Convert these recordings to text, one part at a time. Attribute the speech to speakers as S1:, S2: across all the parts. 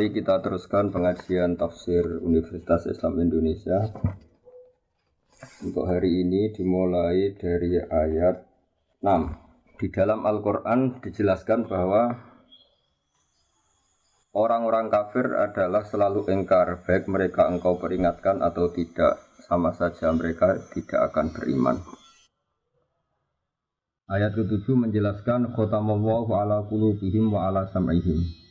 S1: Mari kita teruskan pengajian tafsir Universitas Islam Indonesia. Untuk hari ini dimulai dari ayat 6. Di dalam Al-Quran dijelaskan bahwa orang-orang kafir adalah selalu ingkar, baik mereka engkau peringatkan atau tidak, sama saja mereka tidak akan beriman. Ayat ke-7 menjelaskan khotamallahu ala qulubihim wa ala sam'ihim.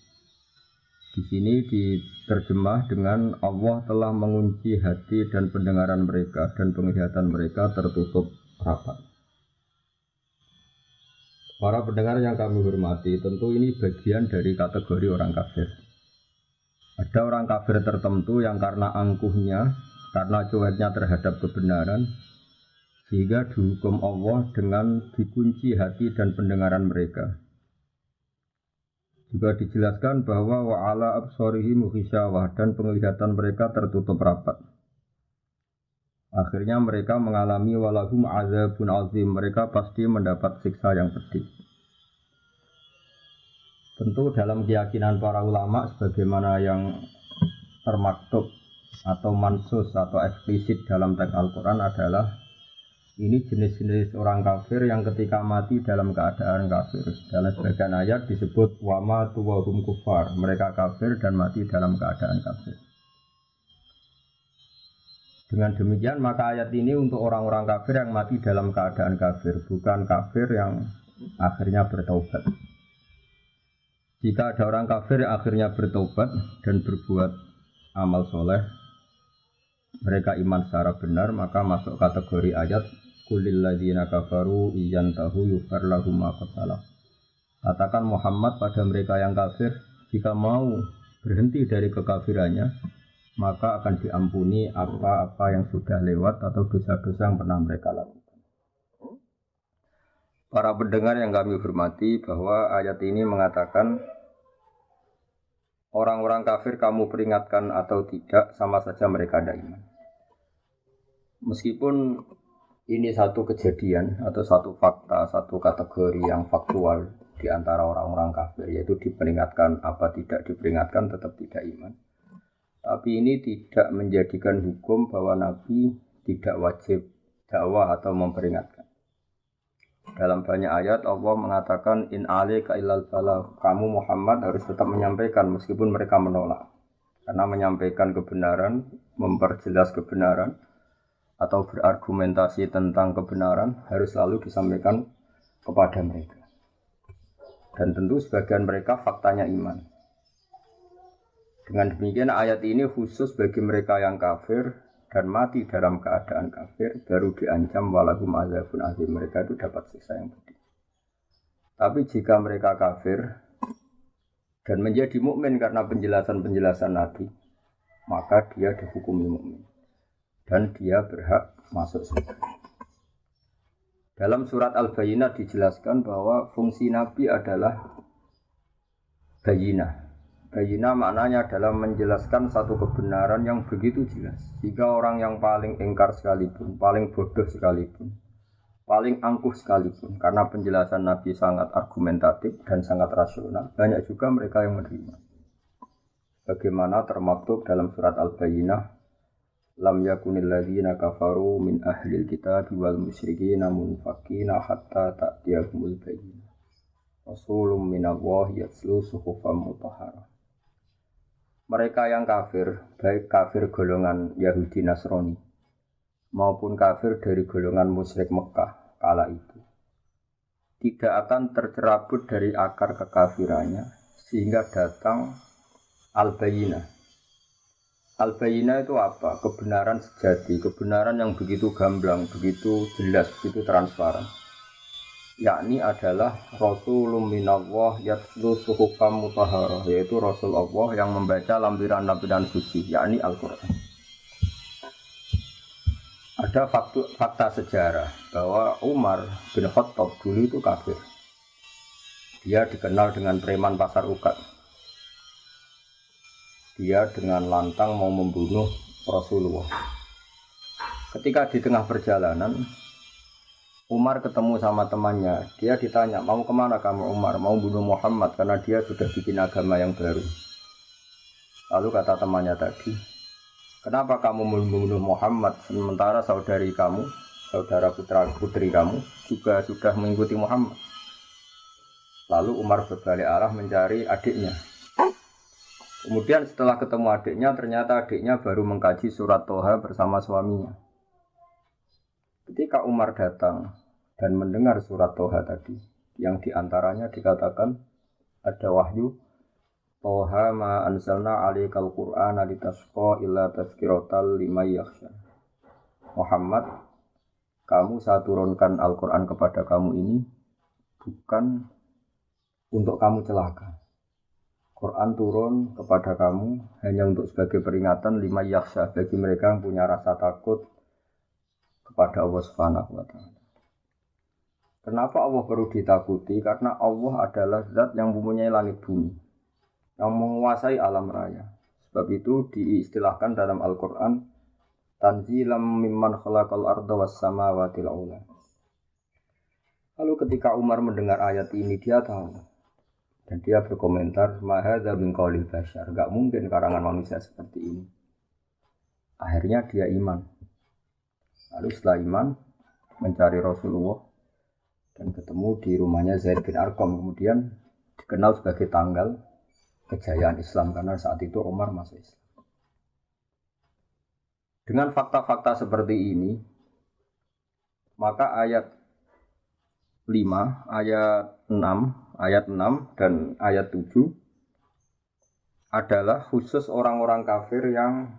S1: Di sini diterjemah dengan Allah telah mengunci hati dan pendengaran mereka dan penglihatan mereka tertutup rapat. Para pendengar yang kami hormati, tentu ini bagian dari kategori orang kafir. Ada orang kafir tertentu yang karena angkuhnya, karena cueknya terhadap kebenaran, sehingga dihukum Allah dengan dikunci hati dan pendengaran mereka. Juga dijelaskan bahwa wa'ala absorihim ghisyawah dan penglihatan mereka tertutup rapat. Akhirnya mereka mengalami walahum azabun azim, mereka pasti mendapat siksa yang pedih. Tentu dalam keyakinan para ulama sebagaimana yang termaktub atau mansus atau eksplisit dalam teks Al-Quran adalah ini jenis-jenis orang kafir yang ketika mati dalam keadaan kafir. Dalam sebagian ayat disebut wama tuwahum kufar, mereka kafir dan mati dalam keadaan kafir. Dengan demikian maka ayat ini untuk orang-orang kafir yang mati dalam keadaan kafir, bukan kafir yang akhirnya bertaubat. Jika ada orang kafir yang akhirnya bertaubat dan berbuat amal soleh, mereka iman secara benar, maka masuk kategori ayat Qulil ladzina kafaru iyantahu yughfar lahum ma qad salaf. Katakan Muhammad pada mereka yang kafir, jika mau berhenti dari kekafirannya, maka akan diampuni apa-apa yang sudah lewat atau dosa-dosa yang pernah mereka lakukan. Para pendengar yang kami hormati, bahwa ayat ini mengatakan orang-orang kafir kamu peringatkan atau tidak, sama saja mereka tidak iman. Meskipun ini satu kejadian atau satu fakta, satu kategori yang faktual di antara orang-orang kafir, yaitu diperingatkan apa tidak diperingatkan tetap tidak iman. Tapi ini tidak menjadikan hukum bahwa Nabi tidak wajib dakwah atau memperingatkan. Dalam banyak ayat Allah mengatakan in alaika illal balagh, kamu Muhammad harus tetap menyampaikan meskipun mereka menolak. Karena menyampaikan kebenaran, memperjelas kebenaran atau berargumentasi tentang kebenaran harus selalu disampaikan kepada mereka. Dan tentu sebagian mereka faktanya iman. Dengan demikian ayat ini khusus bagi mereka yang kafir dan mati dalam keadaan kafir, baru diancam walahum azabun azim, mereka itu dapat siksa yang pedih. Tapi jika mereka kafir dan menjadi mukmin karena penjelasan-penjelasan Nabi, maka dia dihukumi mukmin dan dia berhak masuk surga. Dalam surat Al-Bayyinah dijelaskan bahwa fungsi Nabi adalah bayyinah. Bayyinah maknanya adalah menjelaskan satu kebenaran yang begitu jelas, sehingga orang yang paling ingkar sekalipun, paling bodoh sekalipun, paling angkuh sekalipun, karena penjelasan Nabi sangat argumentatif dan sangat rasional, banyak juga mereka yang menerima. Bagaimana termaktub dalam surat Al-Bayyinah, lam yakunil ladzina kafaru min ahlil kitab wal musyrikin munfakina hatta ta'tiyahumul bayyinah rasulun minallahi yatlu suhufan mutahharah. Mereka yang kafir, baik kafir golongan Yahudi Nasrani maupun kafir dari golongan musyrik Mekah kala itu, tidak akan tercerabut dari akar kekafirannya sehingga datang al-bayyinah. Al-Bayyinah itu apa? Kebenaran sejati, kebenaran yang begitu gamblang, begitu jelas, begitu transparan. Yakni adalah Rasulun minallah yatlu suhufan mutahharah, yaitu Rasul Allah yang membaca lampiran-lampiran suci, yakni Al-Quran. Ada fakta sejarah bahwa Umar bin Khattab dulu itu kafir. Dia dikenal dengan preman pasar ukat. Dia dengan lantang mau membunuh Rasulullah. Ketika di tengah perjalanan, Umar ketemu sama temannya. Dia ditanya, mau kemana kamu Umar? Mau bunuh Muhammad karena dia sudah bikin agama yang baru. Lalu kata temannya tadi, kenapa kamu membunuh Muhammad sementara saudari kamu, saudara putra putri kamu juga sudah mengikuti Muhammad? Lalu Umar berbalik arah mencari adiknya. Kemudian setelah ketemu adiknya, ternyata adiknya baru mengkaji surat Toha bersama suaminya. Ketika Umar datang dan mendengar surat Toha tadi, yang diantaranya dikatakan ada wahyu, Toha ma anzalna alaikal Qur'ana litasqa illa tazkiratal liman yakhsha. Muhammad, kamu saya turunkan Al-Quran kepada kamu ini bukan untuk kamu celaka. Quran turun kepada kamu hanya untuk sebagai peringatan liman yakhsha, bagi mereka yang punya rasa takut kepada Allah Subhanahu wa taala. Kenapa Allah perlu ditakuti? Karena Allah adalah zat yang mempunyai langit bumi, yang menguasai alam raya. Sebab itu diistilahkan dalam Al-Qur'an tanzilam mimman khalaqal arda was samawati al-ula. Lalu ketika Umar mendengar ayat ini dia tahu dan dia berkomentar ma hadza min qaulil bashar, enggak mungkin karangan manusia seperti ini. Akhirnya dia iman. Lalu setelah iman mencari Rasulullah dan ketemu di rumahnya Zaid bin Arqam, kemudian dikenal sebagai tanggal kejayaan Islam karena saat itu Umar masuk Islam. Dengan fakta-fakta seperti ini, maka ayat 5, ayat 6 dan ayat 7 adalah khusus orang-orang kafir yang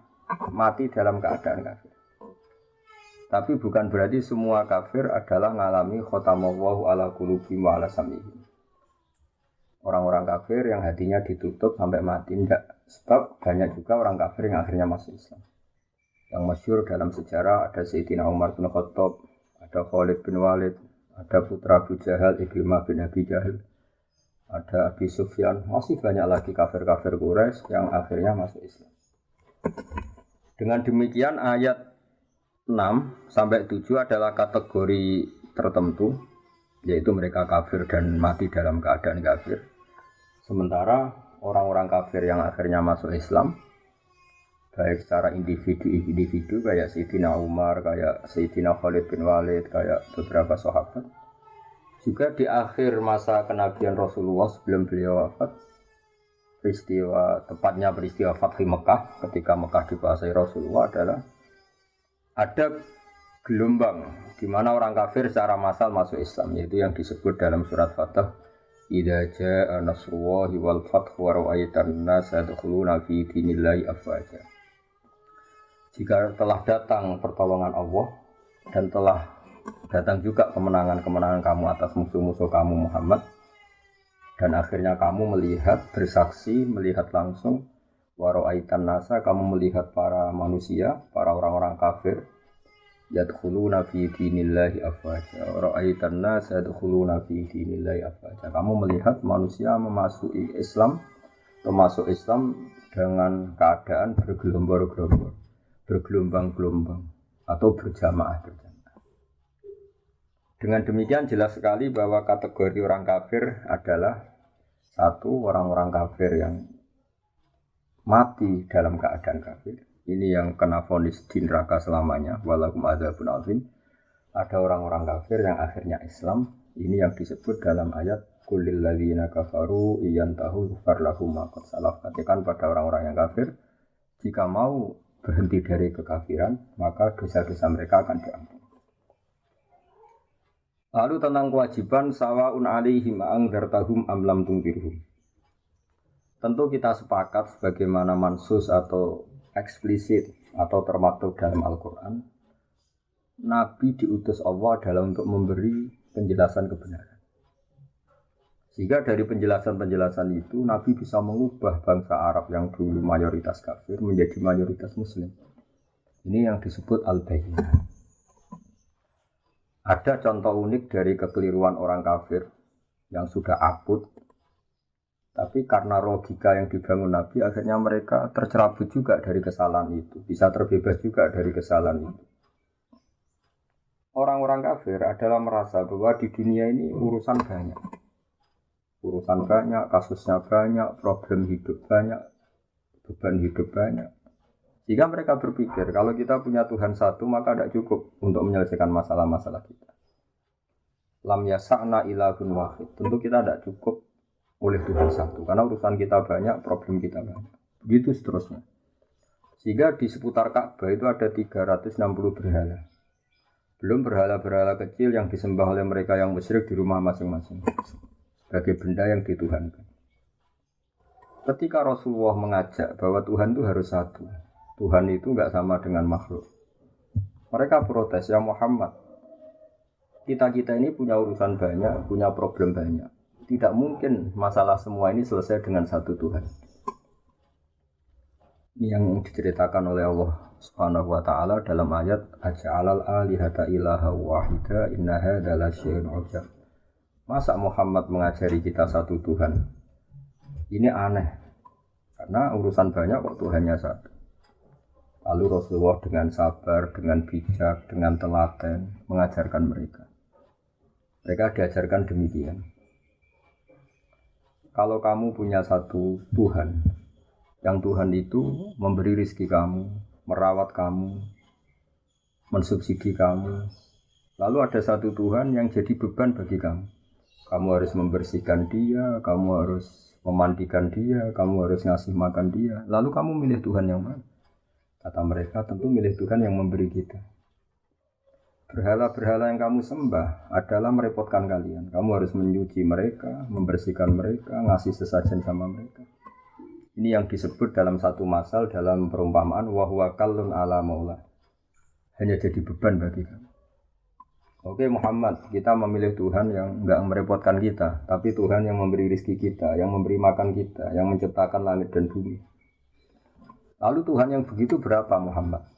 S1: mati dalam keadaan kafir. Tapi bukan berarti semua kafir adalah ngalami khotamallahu ala qulubihim wa ala sam'ihim. Orang-orang kafir yang hatinya ditutup sampai mati enggak. Sebab banyak juga orang kafir yang akhirnya masuk Islam. Yang masyhur dalam sejarah ada Sayyidina Umar bin Khattab, ada Khalid bin Walid, ada putra Abu Jahal, Ikrimah bin Abi Jahal, ada Abi Sufyan, masih banyak lagi kafir-kafir Quraisy yang akhirnya masuk Islam. Dengan demikian ayat 6 sampai 7 adalah kategori tertentu, yaitu mereka kafir dan mati dalam keadaan kafir. Sementara orang-orang kafir yang akhirnya masuk Islam, baik secara individu kayak Sayyidina Umar, kayak Sayyidina Khalid bin Walid, kayak beberapa sahabat, juga di akhir masa kenabian Rasulullah sebelum beliau wafat, tepatnya peristiwa Fathi Mekah, ketika Mekah dikuasai Rasulullah adalah ada gelombang di mana orang kafir secara massal masuk Islam, yaitu yang disebut dalam surat Fatah, idza jaa nasrullahi wal fathu wa ra'aitan nasa yadkhuluna fi dinillahi afwaja. Jika telah datang pertolongan Allah dan telah datang juga kemenangan-kemenangan kamu atas musuh-musuh kamu Muhammad, dan akhirnya kamu melihat, bersaksi, melihat langsung Waraitan nasa, kamu melihat para manusia, para orang-orang kafir, yadkhuluna fi dinillahi afwaja. Waraitan nasa yadkhuluna fi dinillahi afwaja. Kamu melihat manusia memasuki Islam, termasuk Islam dengan keadaan bergelombang-gelombang atau berjamaah-berjamaah. Dengan demikian jelas sekali bahwa kategori orang kafir adalah satu, orang-orang kafir yang mati dalam keadaan kafir. Ini yang kena vonis di neraka selamanya, walakum adzabun azim. Ada orang-orang kafir yang akhirnya Islam. Ini yang disebut dalam ayat qulil ladzina kafaru iyantahu yughfar lahum ma qad salaf. Katakan pada orang-orang yang kafir, jika mau berhenti dari kekafiran, maka dosa-dosa mereka akan diampuni. Lalu tentang kewajiban sawaun alaihim anzartahum am lam tunzirhum. Tentu kita sepakat sebagaimana mansus atau eksplisit atau termaktub dalam Al-Quran, Nabi diutus Allah adalah untuk memberi penjelasan kebenaran. Sehingga dari penjelasan-penjelasan itu Nabi bisa mengubah bangsa Arab yang dulu mayoritas kafir menjadi mayoritas Muslim. Ini yang disebut Al-Bayyinah. Ada contoh unik dari kekeliruan orang kafir yang sudah akut. Tapi karena logika yang dibangun Nabi, akhirnya mereka tercerabut juga dari kesalahan itu. Bisa terbebas juga dari kesalahan itu. Orang-orang kafir adalah merasa bahwa di dunia ini urusan banyak. Urusan banyak, kasusnya banyak, problem hidup banyak. beban hidup banyak. Sehingga mereka berpikir kalau kita punya Tuhan satu maka tidak cukup untuk menyelesaikan masalah-masalah kita. Lam yasa'na ilahun wahid. Tentu kita tidak cukup oleh Tuhan satu karena urusan kita banyak, problem kita banyak. Begitu seterusnya. Sehingga di seputar Ka'bah itu ada 360 berhala. Belum berhala-berhala kecil yang disembah oleh mereka yang musyrik di rumah masing-masing sebagai benda yang dituhankan. Ketika Rasulullah mengajak bahwa Tuhan itu harus satu, Tuhan itu enggak sama dengan makhluk. Mereka protes, ya Muhammad, kita ini punya urusan banyak, punya problem banyak. Tidak mungkin masalah semua ini selesai dengan satu Tuhan. Ini yang diceritakan oleh Allah Subhanahu wa taala dalam ayat aja'alal alihata ilaha wahida inna hadza lasyai'un 'ujab. Masa Muhammad mengajari kita satu Tuhan? Ini aneh. Karena urusan banyak kok Tuhannya satu. Lalu Rasulullah dengan sabar, dengan bijak, dengan telaten mengajarkan mereka. Mereka diajarkan demikian. Kalau kamu punya satu Tuhan, yang Tuhan itu memberi rezeki kamu, merawat kamu, mensubsidi kamu. Lalu ada satu Tuhan yang jadi beban bagi kamu. Kamu harus membersihkan dia, kamu harus memandikan dia, kamu harus ngasih makan dia. Lalu kamu milih Tuhan yang mana? Kata mereka, tentu milih Tuhan yang memberi kita. Berhala-berhala yang kamu sembah adalah merepotkan kalian. Kamu harus menyuci mereka, membersihkan mereka, ngasih sesajen sama mereka. Ini yang disebut dalam satu masal dalam perumpamaan wa huwa kallun ala maula. Hanya jadi beban bagi kamu. Oke Muhammad, kita memilih Tuhan yang enggak merepotkan kita, tapi Tuhan yang memberi rezeki kita, yang memberi makan kita, yang menciptakan langit dan bumi. Lalu Tuhan yang begitu berapa Muhammad?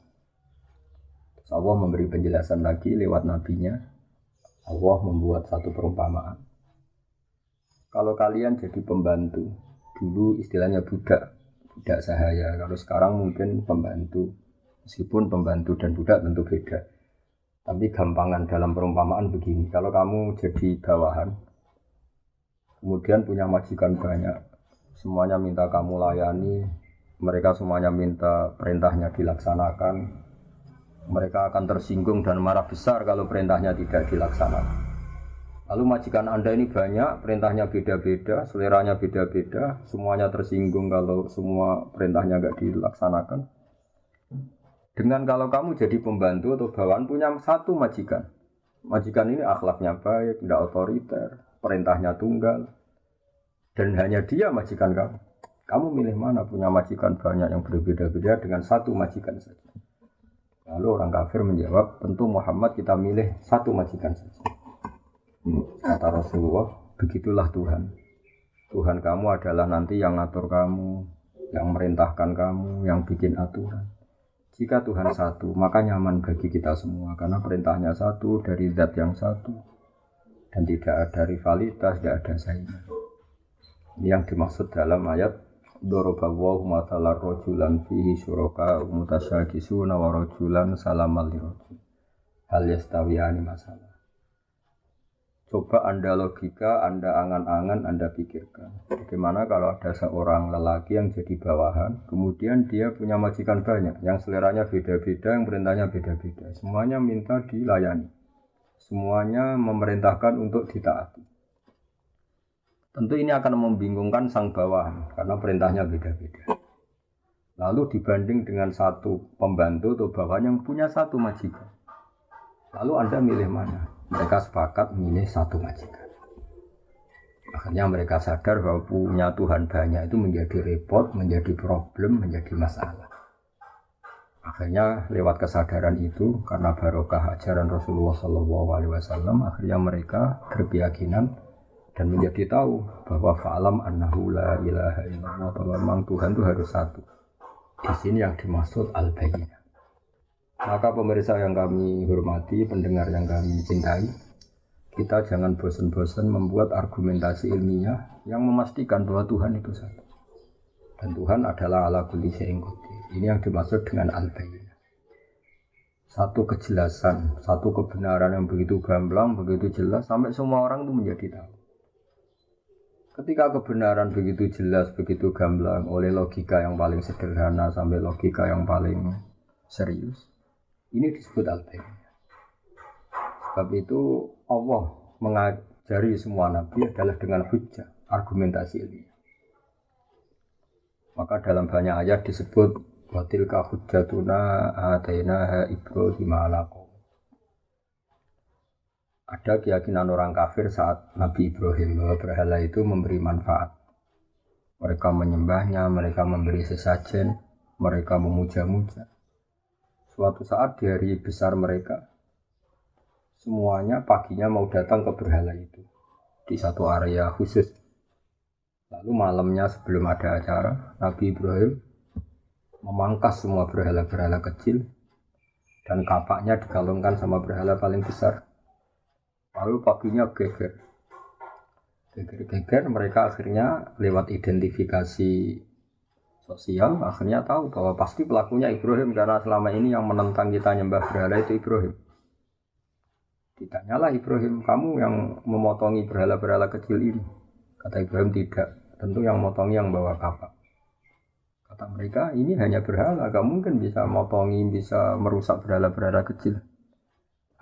S1: Allah memberi penjelasan lagi lewat nabinya. Allah membuat satu perumpamaan. Kalau kalian jadi pembantu, dulu istilahnya budak sahaya. Kalau sekarang mungkin pembantu. Meskipun pembantu dan budak tentu beda. Tapi gampangan dalam perumpamaan begini. Kalau kamu jadi bawahan, kemudian punya majikan banyak, semuanya minta kamu layani, mereka semuanya minta perintahnya dilaksanakan. Mereka akan tersinggung dan marah besar kalau perintahnya tidak dilaksanakan. Lalu majikan Anda ini banyak, perintahnya beda-beda, seleranya beda-beda, semuanya tersinggung kalau semua perintahnya tidak dilaksanakan. Dengan kalau kamu jadi pembantu atau bawahan punya satu majikan. Majikan ini akhlaknya baik, tidak otoriter, perintahnya tunggal. Dan hanya dia majikan kamu. Kamu milih mana punya majikan banyak yang berbeda-beda dengan satu majikan saja. Lalu orang kafir menjawab, tentu Muhammad kita milih satu majikan saja. Kata Rasulullah, begitulah Tuhan. Tuhan kamu adalah nanti yang ngatur kamu, yang merintahkan kamu, yang bikin aturan. Jika Tuhan satu, maka nyaman bagi kita semua. Karena perintahnya satu, dari zat yang satu. Dan tidak ada rivalitas, tidak ada saingan. Ini yang dimaksud dalam ayat Dorobawahu mathalar rojulan fihi syuraka mutasyakisuna wa rojulan salamal lirojul hal yastawiyani masalah. Coba Anda logika, Anda angan-angan, Anda pikirkan bagaimana kalau ada seorang lelaki yang jadi bawahan, kemudian dia punya majikan banyak yang seleranya beda-beda, yang perintahnya beda-beda, semuanya minta dilayani, semuanya memerintahkan untuk ditaati. Tentu ini akan membingungkan sang bawahan karena perintahnya beda-beda. Lalu dibanding dengan satu pembantu atau bawahan yang punya satu majikan. Lalu Anda milih mana? Mereka sepakat milih satu majikan. Akhirnya mereka sadar bahwa punya Tuhan banyak itu menjadi repot, menjadi problem, menjadi masalah. Akhirnya lewat kesadaran itu karena barokah ajaran Rasulullah SAW, akhirnya mereka berkeyakinan dan menjadi tahu bahwa fa'alam annahu la ilaha illallah, bahwa memang Tuhan itu harus satu. Di sini yang dimaksud al-bayyinah. Maka pemirsa yang kami hormati, pendengar yang kami cintai, kita jangan bosan-bosan membuat argumentasi ilmiah yang memastikan bahwa Tuhan itu satu. Dan Tuhan adalah ala kulli syai'in qadir. Ini yang dimaksud dengan al-bayyinah. Satu kejelasan, satu kebenaran yang begitu gamblang, begitu jelas, sampai semua orang itu menjadi tahu. Ketika kebenaran begitu jelas, begitu gamblang oleh logika yang paling sederhana sampai logika yang paling serius, ini disebut al-bayyinah. Sebab itu Allah mengajari semua nabi adalah dengan hujjah, argumentasi ilmiah. Maka dalam banyak ayat disebut wa tilka hujjatuna atainaha Ibrahim ala qaum. Ada keyakinan orang kafir saat Nabi Ibrahim bahwa berhala itu memberi manfaat. Mereka menyembahnya, mereka memberi sesajen, mereka memuja-muja. Suatu saat di hari besar mereka, semuanya paginya mau datang ke berhala itu di satu area khusus. Lalu malamnya sebelum ada acara, Nabi Ibrahim memangkas semua berhala-berhala kecil dan kapaknya digalungkan sama berhala paling besar. Lalu paginya geger, mereka akhirnya lewat identifikasi sosial akhirnya tahu bahwa pasti pelakunya Ibrahim karena selama ini yang menentang kita nyembah berhala itu Ibrahim. Ditanyalah Ibrahim, kamu yang memotongi berhala-berhala kecil ini? Kata Ibrahim, tidak, tentu yang motongi yang bawa kapak. Kata mereka, ini hanya berhala, gak mungkin bisa motongi, bisa merusak berhala-berhala kecil.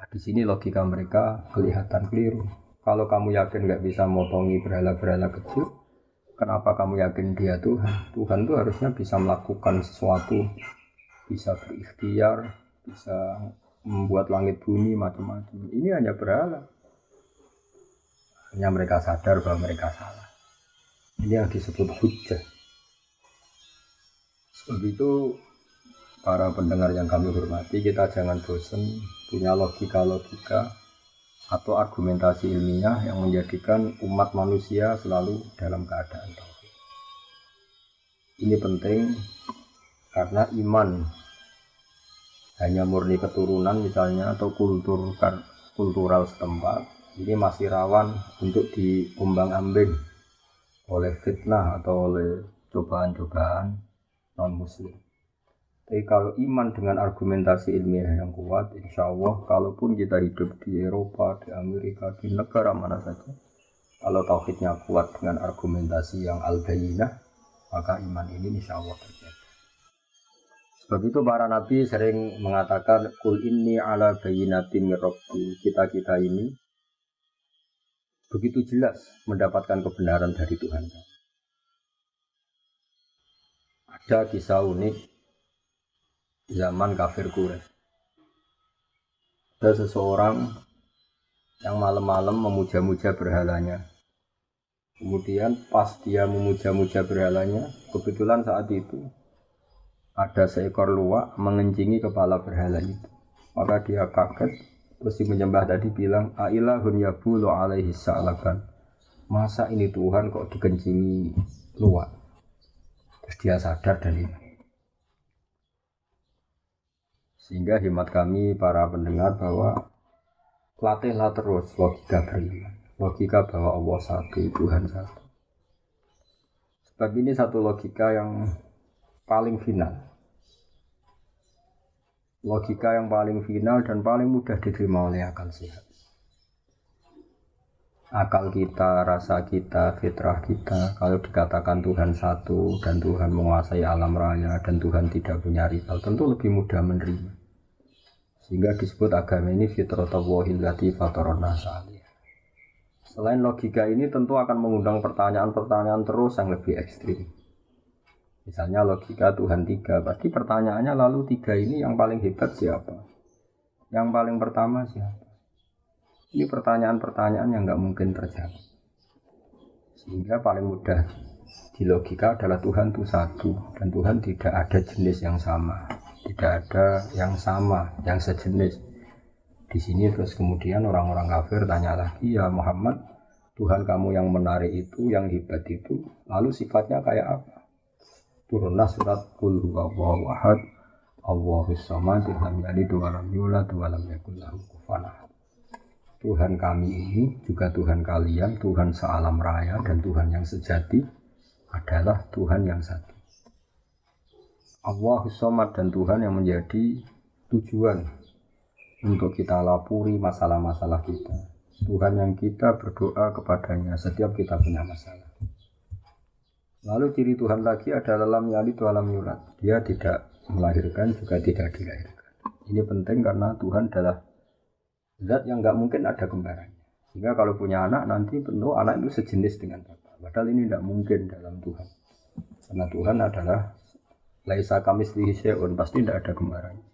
S1: Di sini logika mereka kelihatan keliru. Kalau kamu yakin nggak bisa motongi berhala-berhala kecil, kenapa kamu yakin dia Tuhan? Tuhan itu harusnya bisa melakukan sesuatu, bisa berikhtiar, bisa membuat langit bumi macam-macam. Ini hanya berhala. Hanya mereka sadar bahwa mereka salah. Ini yang disebut hujjah. Sebab itu para pendengar yang kami hormati, kita jangan bosan punya logika-logika atau argumentasi ilmiah yang menjadikan umat manusia selalu dalam keadaan tauhid. Ini penting karena iman hanya murni keturunan misalnya atau kultural setempat, ini masih rawan untuk diombang-ambing oleh fitnah atau oleh cobaan-cobaan non-muslim. Tapi kalau iman dengan argumentasi ilmiah yang kuat, insya Allah, kalaupun kita hidup di Eropa, di Amerika, di negara mana saja, kalau tauhidnya kuat dengan argumentasi yang al-bayyinah, maka iman ini insya Allah terjadi. Sebab itu para nabi sering mengatakan, Qul inni ala bayyinatin min rabbi. Kita ini begitu jelas mendapatkan kebenaran dari Tuhan. Ada kisah unik zaman kafir Quraisy. Ada seseorang yang malam-malam memuja-muja berhalanya. Kemudian pas dia memuja-muja berhalanya, kebetulan saat itu ada seekor luwak mengencingi kepala berhala itu. Maka dia kaget, terus si menyembah tadi bilang, Ailahun yabulu alaihi sa'laban. Masa ini Tuhan kok dikencingi luwak? Terus dia sadar dan ini. Sehingga hemat kami para pendengar bahwa latihlah terus logika beriman. Logika bahwa Allah satu, Tuhan satu. Sebab ini satu logika yang paling final. Logika yang paling final dan paling mudah diterima oleh akal sehat. Akal kita, rasa kita, fitrah kita, kalau dikatakan Tuhan satu dan Tuhan menguasai alam raya dan Tuhan tidak punya rival, tentu lebih mudah menerima. Sehingga disebut agama ini fitratallahi allati fataran nasa 'alaiha. Selain logika ini tentu akan mengundang pertanyaan-pertanyaan terus yang lebih ekstrim. Misalnya logika Tuhan tiga, pasti pertanyaannya lalu tiga ini yang paling hebat siapa? Yang paling pertama siapa? Ini pertanyaan-pertanyaan yang nggak mungkin terjawab. Sehingga paling mudah di logika adalah Tuhan itu satu dan Tuhan tidak ada jenis yang sama. Tidak ada yang sama, yang sejenis. Di sini terus kemudian orang-orang kafir tanya lagi, ya Muhammad, Tuhan kamu yang menarik itu, yang hebat itu, lalu sifatnya kayak apa? Turunlah surat Qul huwallahu ahad, Allahus samad, lam yalid wa lam yulad wa lam yakul lahu kufuwan ahad. Tuhan kami ini juga Tuhan kalian, Tuhan sealam raya dan Tuhan yang sejati adalah Tuhan yang satu. Allahus samad dan Tuhan yang menjadi tujuan untuk kita lapuri masalah-masalah kita. Tuhan yang kita berdoa kepadanya setiap kita punya masalah. Lalu ciri Tuhan lagi adalah lam yalid wa lam yulad. Dia tidak melahirkan juga tidak dilahirkan. Ini penting karena Tuhan adalah zat yang enggak mungkin ada kembarannya. Sehingga kalau punya anak nanti tentu anak itu sejenis dengan bapak. Padahal ini tidak mungkin dalam Tuhan. Karena Tuhan adalah laisa kamitslihi syai'un, pasti tidak ada kembarannya.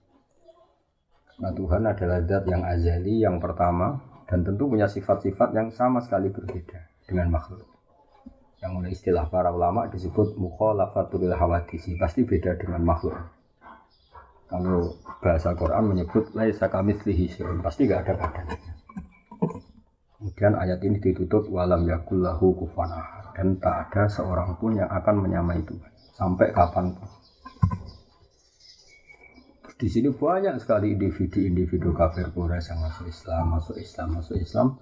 S1: Karena Tuhan adalah zat yang azali, yang pertama, dan tentu punya sifat-sifat yang sama sekali berbeda dengan makhluk. Yang oleh istilah para ulama disebut mukhalafatul hawadisi, pasti beda dengan makhluk. Kalau bahasa Quran menyebut laisa kamitslihi syai'un, pasti enggak ada badannya. Kemudian ayat ini ditutup walam yakul lahu kufuwan ahad, dan tak ada seorang pun yang akan menyamai Tuhan sampai kapanpun. Di sini banyak sekali individu kafir Quraisy yang masuk Islam.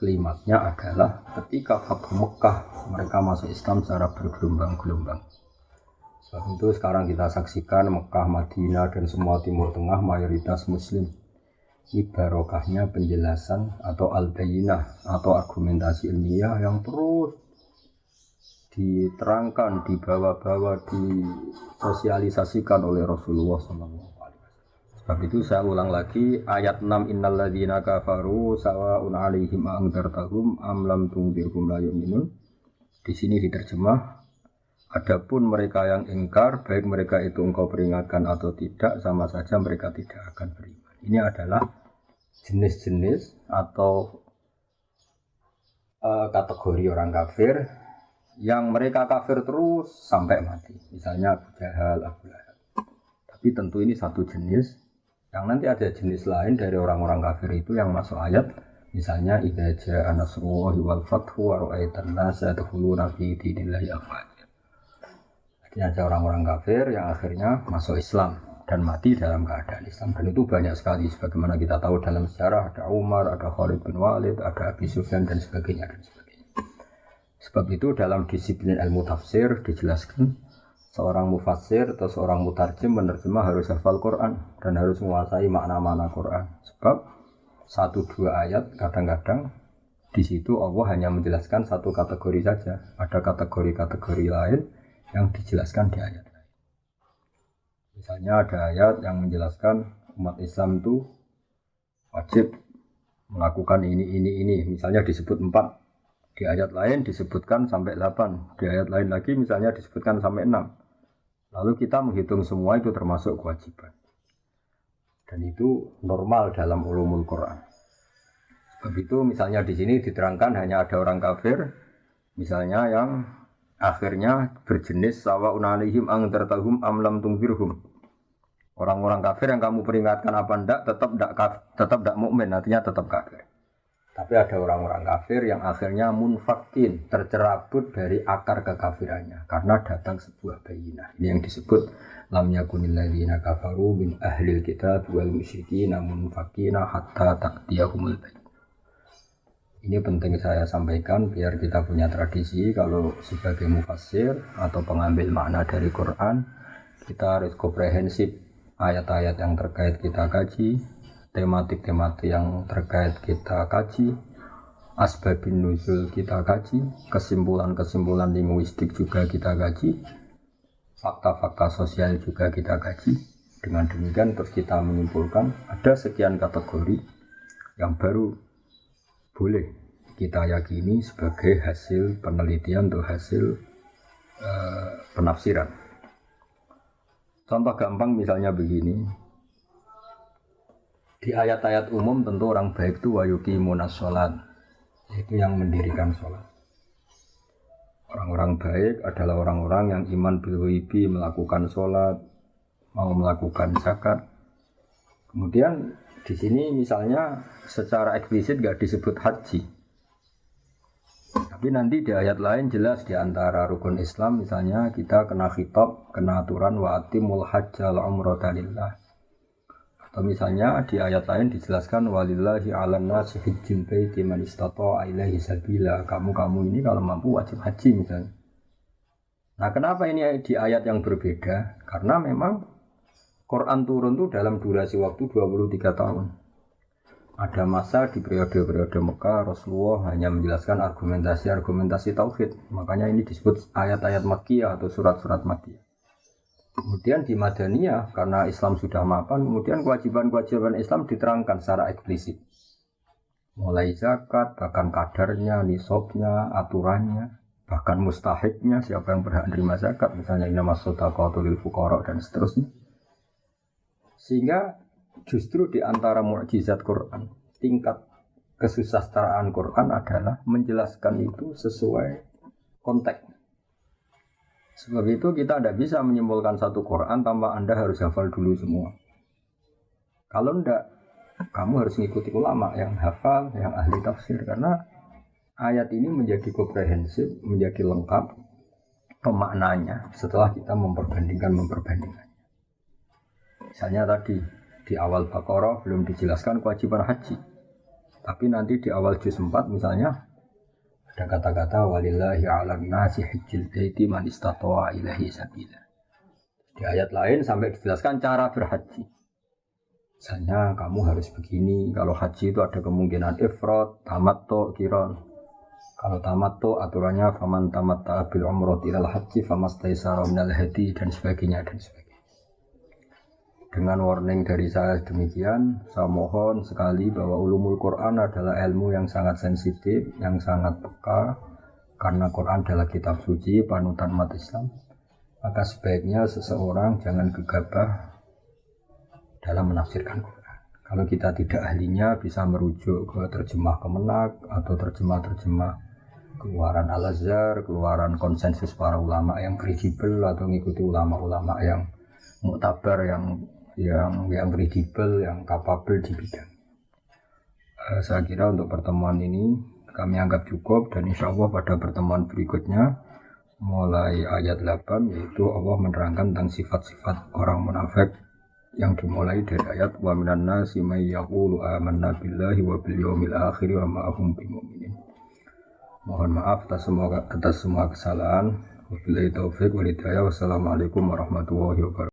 S1: Klimaknya adalah ketika Fathu Mekah mereka masuk Islam secara bergelombang-gelombang. Sebab itu sekarang kita saksikan Mekah, Madinah dan semua Timur Tengah mayoritas Muslim. Ini barokahnya penjelasan atau al-bayinah atau argumentasi ilmiah yang terus diterangkan, dibawa-bawa, disosialisasikan oleh Rasulullah SAW. Sebab itu saya ulang lagi ayat 6 innal ladzina kafaru sawa'un 'alaihim a'anzartahum am lam tunzirhum la yu'minun. Di sini diterjemah adapun mereka yang ingkar baik mereka itu engkau peringatkan atau tidak sama saja mereka tidak akan beriman. Ini adalah jenis-jenis atau kategori orang kafir yang mereka kafir terus sampai mati. Misalnya Abu Jahal, Abu Lahab. Tapi tentu ini satu jenis. Yang nanti ada jenis lain dari orang-orang kafir itu yang masuk ayat. Misalnya idza jaa nasrullahi wal fathu wa ra'aitan nasa yadkhuluna fi dinillahi afwaja. Jadi ada orang-orang kafir yang akhirnya masuk Islam dan mati dalam keadaan Islam. Dan itu banyak sekali sebagaimana kita tahu dalam sejarah ada Umar, ada Khalid bin Walid, ada Abi Sufyan dan sebagainya dan sebagainya. Sebab itu dalam disiplin ilmu tafsir dijelaskan seorang mufassir atau seorang mutarjim menerjemah harus hafal Quran dan harus menguasai makna-makna Quran. Sebab 1-2 ayat kadang-kadang di situ Allah hanya menjelaskan satu kategori saja. Ada kategori-kategori lain yang dijelaskan di ayat lain. Misalnya ada ayat yang menjelaskan umat Islam itu wajib melakukan ini. Misalnya disebut 4. Di ayat lain disebutkan sampai 8. Di ayat lain lagi misalnya disebutkan sampai 6. Lalu kita menghitung semua itu termasuk kewajiban. Dan itu normal dalam ulumul Quran. Sebab itu misalnya di sini diterangkan hanya ada orang kafir, misalnya yang akhirnya berjenis sawa'un 'alaihim anzartahum am lam tunzirhum. Orang-orang kafir yang kamu peringatkan apa enggak tetap enggak mukmin, artinya tetap kafir. Tapi ada orang-orang kafir yang akhirnya munfakin, tercerabut dari akar kekafirannya karena datang sebuah bayinah. Ini yang disebut lam yakunil ladzina kafaru min ahlil kitab wal musyrikin munfakina hatta ta'tiyahumul bayinah. Ini penting saya sampaikan biar kita punya tradisi kalau sebagai mufassir atau pengambil makna dari Quran kita harus komprehensif ayat-ayat yang terkait kita kaji, tematik-tematik yang terkait kita kaji, asbabun nuzul kita kaji, kesimpulan-kesimpulan linguistik juga kita kaji, fakta-fakta sosial juga kita kaji. Dengan demikian terus kita menyimpulkan ada sekian kategori yang baru boleh kita yakini sebagai hasil penelitian atau hasil penafsiran. Contoh gampang misalnya begini. Di ayat-ayat umum tentu orang baik itu wa yuqimunas shalat, yaitu yang mendirikan sholat. Orang-orang baik adalah orang-orang yang iman bil ghaibi, melakukan sholat, mau melakukan zakat. Kemudian di sini misalnya secara eksplisit enggak disebut haji. Tapi nanti di ayat lain jelas di antara rukun Islam misalnya kita kena khitab, kena aturan wa atimul hajjal umrata lillah. Atau misalnya di ayat lain dijelaskan walillahi 'alan nasi hajjul baiti man istata'a ilaihi sabila. Kamu ini kalau mampu wajib haji misalnya. Nah, kenapa ini di ayat yang berbeda? Karena memang Quran turun itu dalam durasi waktu 23 tahun. Ada masa di periode-periode Mekah Rasulullah hanya menjelaskan argumentasi tauhid. Makanya ini disebut ayat-ayat Makkiyah atau surat-surat Makkiyah. Kemudian di Madaniyah karena Islam sudah mapan, kemudian kewajiban-kewajiban Islam diterangkan secara eksplisit. Mulai zakat, bahkan kadarnya, nisabnya, aturannya, bahkan mustahiknya, siapa yang berhak menerima zakat, misalnya innamas shadaqatu lil fuqara dan seterusnya. Sehingga justru di antara mukjizat Quran, tingkat kesusastraan Quran adalah menjelaskan itu sesuai konteks. Sebab itu kita tidak bisa menyimpulkan satu Quran tanpa Anda harus hafal dulu semua. Kalau tidak, kamu harus mengikuti ulama yang hafal, yang ahli tafsir. Karena ayat ini menjadi komprehensif, menjadi lengkap pemaknanya setelah kita memperbandingkannya. Misalnya tadi, di awal Baqarah belum dijelaskan kewajiban haji. Tapi nanti di awal juz 4 misalnya ada kata-kata walillahi 'alan nasi hajjil baiti man istata'a ilaihi sabila. Di ayat lain sampai dijelaskan cara berhaji. Misalnya kamu harus begini, kalau haji itu ada kemungkinan ifrad, tamattu, qiran. Kalau tamattu aturannya faman tamatta'a bil umrati ilal haji famastaysara minal hadi dan sebagainya dan sebagainya. Dengan warning dari saya demikian, saya mohon sekali bahwa ulumul Quran adalah ilmu yang sangat sensitif, yang sangat peka, karena Quran adalah kitab suci, panutan umat Islam. Maka sebaiknya seseorang jangan gegabah dalam menafsirkan Quran. Kalau kita tidak ahlinya, bisa merujuk ke terjemah Kemenak atau terjemah-terjemah keluaran Al-Azhar, keluaran konsensus para ulama yang kredibel atau mengikuti ulama-ulama yang muktabar, yang kredibel, yang kapabel di bidang. Saya kira untuk pertemuan ini kami anggap cukup dan insya Allah pada pertemuan berikutnya mulai ayat 8 yaitu Allah menerangkan tentang sifat-sifat orang munafik yang dimulai dari ayat wa minan nasi may yaqulu amanna billahi wa bil yaumil akhir wa ma hum bimumin. Mohon maaf atas semua kesalahan. Wabillahi taufiq wal hidayah. Wassalamualaikum warahmatullahi wabarakatuh.